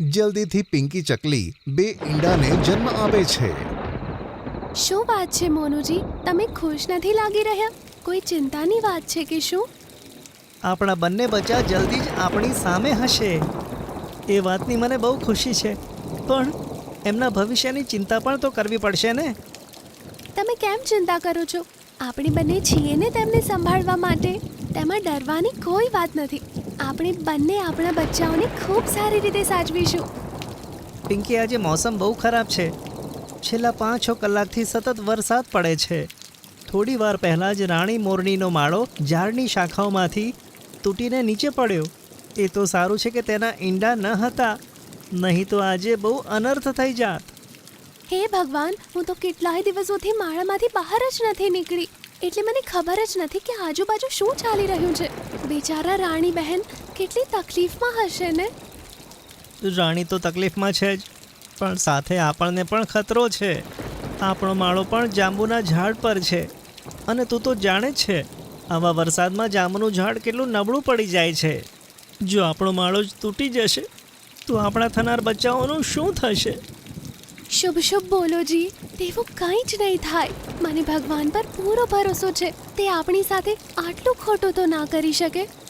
જલ્દીથી પિંકી ચકલી બે ઈંડાને જન્મ આપે છે. શું વાત છે મોનુજી, તમે ખુશ નથી લાગી રહ્યા? કોઈ ચિંતાની વાત છે કે શું? આપણા બંને બચ્ચા જલ્દી જ આપણી સામે હશે એ વાતની મને બહુ ખુશી છે, પણ એમના ભવિષ્યની ચિંતા પણ તો કરવી પડશે ને. તમે કેમ ચિંતા કરો છો? આપણે બંને છીએ ને તેમને સંભાળવા માટે. તેમાં ડરવાની કોઈ વાત નથી. આપણે બંને આપણા બચ્ચાઓને ખૂબ સારી રીતે સાચવીશું. પિંકી, આજે મોસમ બહુ ખરાબ છે. છેલ્લા 5-6 કલાકથી સતત વરસાદ પડે છે. થોડી વાર પહેલાં જ રાણી મોરનીનો માળો ઝાડની શાખાઓમાંથી તૂટીને નીચે પડ્યો. એ તો સારું છે કે તેના ઈંડા ન હતા, નહીં તો આજે બહુ અનર્થ થઈ જાત. હે ભગવાન, હું તો કેટલાય દિવસોથી માળામાંથી બહાર જ નથી નીકળી, એટલે મને ખબર જ નથી કે આજુબાજુ શું ચાલી રહ્યું છે. બિચારા રાણી બહેન કેટલી તકલીફમાં હશે ને. રાણી તો તકલીફમાં છે જ, પણ સાથે આપણને પણ ખતરો છે. આપણો માળો પણ જાંબુના ઝાડ પર છે, અને તું તો જાણે જ છે આવા વરસાદમાં જાંબુનું ઝાડ કેટલું નબળું પડી જાય છે. જો આપણો માળો જ તૂટી જશે તો આપણા થનાર બચ્ચાઓનું શું થશે? શુભ શુભ બોલો જી, તેવું કંઈ જ નહીં થાય. મને ભગવાન પર પૂરો ભરોસો છે. તે આપણી સાથે આટલું ખોટું તો ના કરી શકે.